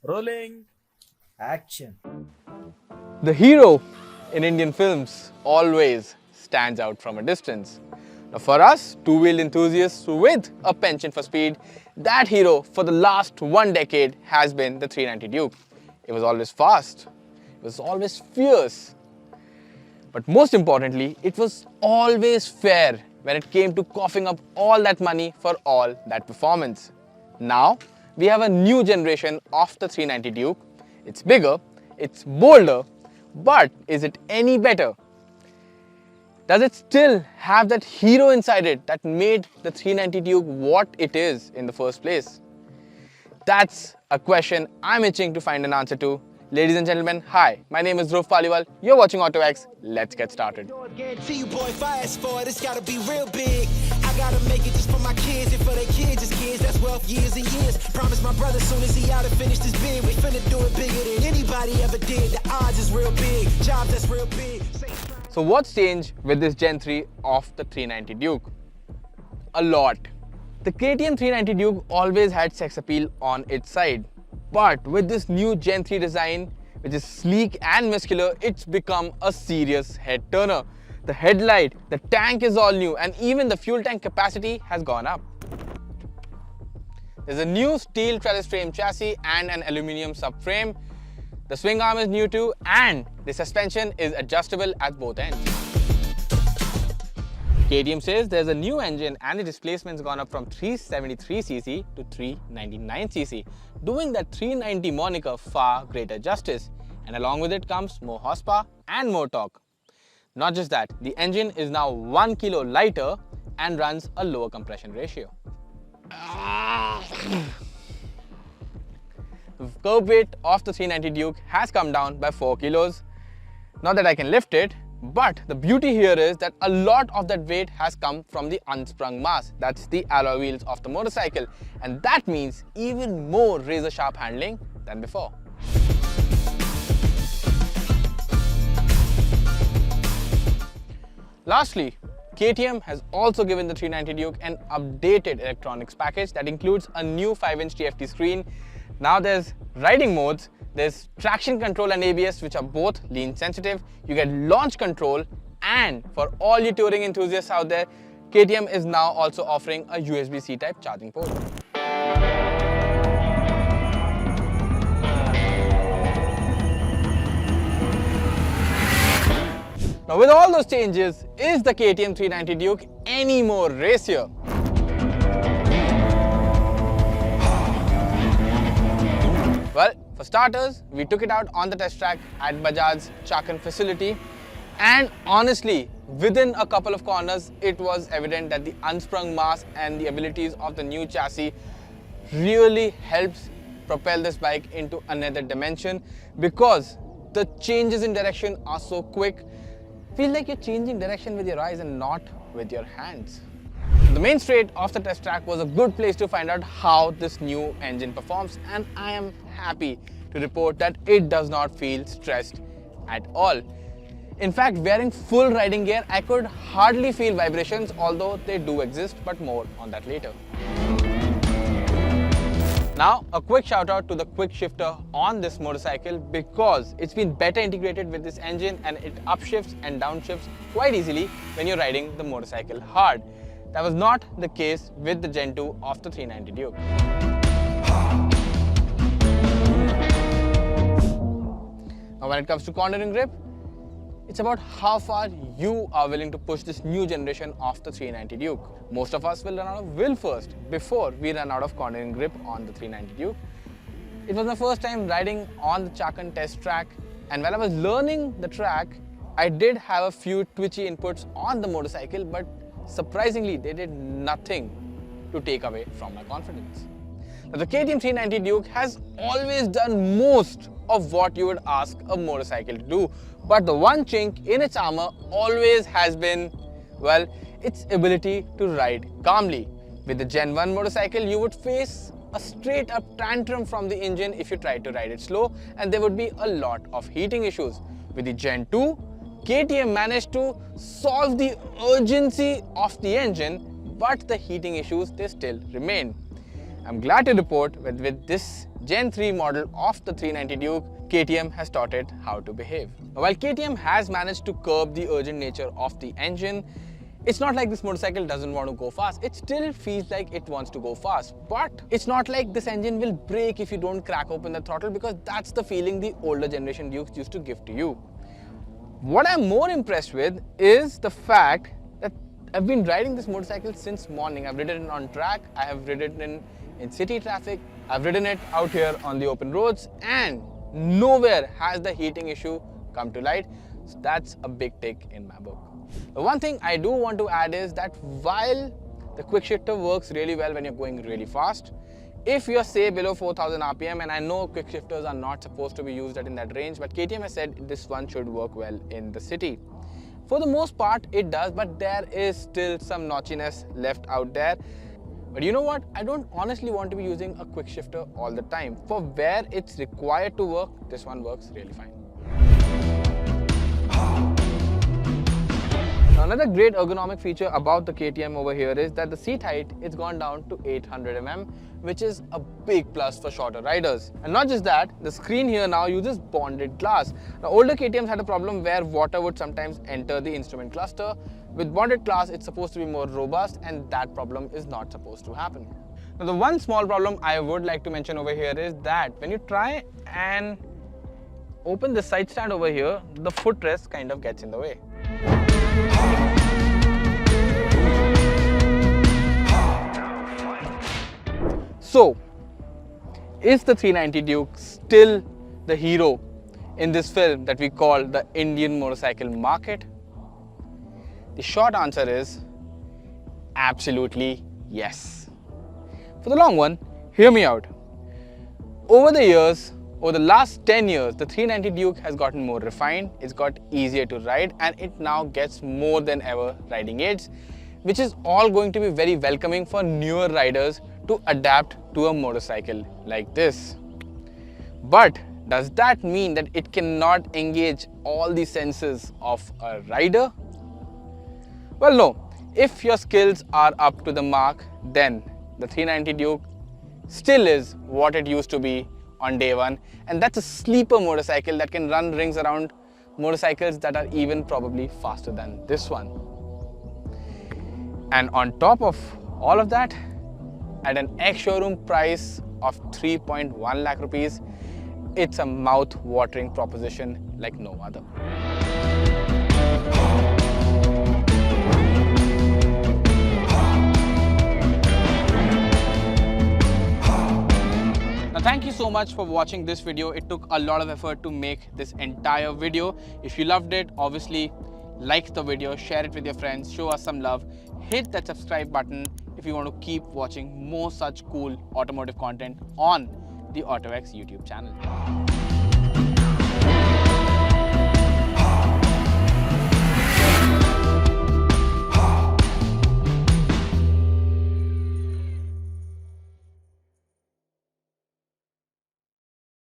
Rolling. Action. The hero in Indian films always stands out from a distance. Now for us, two-wheeled enthusiasts with a penchant for speed, that hero for the last 1 decade has been the 390 Duke. It was always fast, it was always fierce, but most importantly, it was always fair when it came to coughing up all that money for all that performance. Now, we have a new generation of the 390 Duke. It's bigger, it's bolder, but is it any better? Does it still have that hero inside it that made the 390 Duke what it is in the first place? That's a question I'm itching to find an answer to. Ladies and gentlemen, hi, my name is Dhruv Paliwal. You're watching autoX. Let's get started. Guarantee you, boy, fast forward, it's gotta be real big. I gotta make it just for my kids and for their kids, just kids. That's wealth years and years. Promise my brother soon as he out and finish this bid, we finna do it bigger than anybody ever did. The odds is real big, jobs that's real big. So what's changed with this Gen 3 of the 390 Duke? A lot. The KTM 390 Duke always had sex appeal on its side. But with this new Gen 3 design, which is sleek and muscular, it's become a serious head turner. The headlight, the tank is all new, and even the fuel tank capacity has gone up. There's a new steel trellis frame chassis and an aluminium subframe. The swing arm is new too, and the suspension is adjustable at both ends. KTM says there's a new engine and the displacement's gone up from 373cc to 399cc, doing that 390 moniker far greater justice. And along with it comes more horsepower and more torque. Not just that, the engine is now 1 kilo lighter and runs a lower compression ratio. The curb weight of the 390 Duke has come down by 4 kilos. Not that I can lift it, but the beauty here is that a lot of that weight has come from the unsprung mass. That's the alloy wheels of the motorcycle, and that means even more razor sharp handling than before. Lastly, KTM has also given the 390 Duke an updated electronics package that includes a new 5-inch TFT screen. Now there's riding modes, there's traction control and ABS, which are both lean sensitive. You get launch control, and for all you touring enthusiasts out there, KTM is now also offering a USB-C type charging port. Now with all those changes, is the KTM 390 Duke any more racier? Well, for starters, we took it out on the test track at Bajaj's Chakan facility, and honestly, within a couple of corners, it was evident that the unsprung mass and the abilities of the new chassis really helps propel this bike into another dimension, because the changes in direction are so quick. Feel like you're changing direction with your eyes and not with your hands. The main straight of the test track was a good place to find out how this new engine performs, and I am happy to report that it does not feel stressed at all. In fact, wearing full riding gear, I could hardly feel vibrations, although they do exist, but more on that later. Now, a quick shout out to the quick shifter on this motorcycle, because it's been better integrated with this engine and it upshifts and downshifts quite easily when you're riding the motorcycle hard. That was not the case with the Gen 2 of the 390 Duke. Now when it comes to cornering grip, it's about how far you are willing to push this new generation of the 390 Duke. Most of us will run out of will first before we run out of cornering grip on the 390 Duke. It was my first time riding on the Chakan test track, and while I was learning the track, I did have a few twitchy inputs on the motorcycle, but surprisingly, they did nothing to take away from my confidence. Now, the KTM 390 Duke has always done most of what you would ask a motorcycle to do, but the one chink in its armor always has been, well, its ability to ride calmly. With the Gen 1 motorcycle, you would face a straight up tantrum from the engine if you tried to ride it slow, and there would be a lot of heating issues. With the Gen 2, KTM managed to solve the urgency of the engine, but the heating issues, they still remain. I'm glad to report that with this Gen 3 model of the 390 Duke, KTM has taught it how to behave. While KTM has managed to curb the urgent nature of the engine, it's not like this motorcycle doesn't want to go fast. It still feels like it wants to go fast. But it's not like this engine will break if you don't crack open the throttle, because that's the feeling the older generation Dukes used to give to you. What I'm more impressed with is the fact that I've been riding this motorcycle since morning. I've ridden it on track, I have ridden it in city traffic, I've ridden it out here on the open roads, and nowhere has the heating issue come to light. So that's a big tick in my book. The one thing I do want to add is that while the quick shifter works really well when you're going really fast, if you're say below 4000 RPM, and I know quick shifters are not supposed to be used in that range, but KTM has said this one should work well in the city. For the most part it does, but there is still some notchiness left out there. But you know what? I don't honestly want to be using a quick shifter all the time. For where it's required to work, this one works really fine. Now, another great ergonomic feature about the KTM over here is that the seat height is gone down to 800 mm, which is a big plus for shorter riders. And not just that, the screen here now uses bonded glass. Now, older KTMs had a problem where water would sometimes enter the instrument cluster. With bonded glass, it's supposed to be more robust, and that problem is not supposed to happen. Now, the one small problem I would like to mention over here is that when you try and open the side stand over here, the footrest kind of gets in the way. So, is the 390 Duke still the hero in this film that we call the Indian motorcycle market? The short answer is absolutely yes. For the long one, hear me out. Over the last 10 years, the 390 Duke has gotten more refined, it's got easier to ride, and it now gets more than ever riding aids, which is all going to be very welcoming for newer riders to adapt to a motorcycle like this. But does that mean that it cannot engage all the senses of a rider? Well, no. If your skills are up to the mark, then the 390 Duke still is what it used to be on day one, and that's a sleeper motorcycle that can run rings around motorcycles that are even probably faster than this one. And on top of all of that, at an ex-showroom price of 3.1 lakh rupees, it's a mouth-watering proposition like no other. Thank you so much for watching this video. It took a lot of effort to make this entire video. If you loved it, obviously like the video, share it with your friends, show us some love, hit that subscribe button if you want to keep watching more such cool automotive content on the autoX YouTube channel.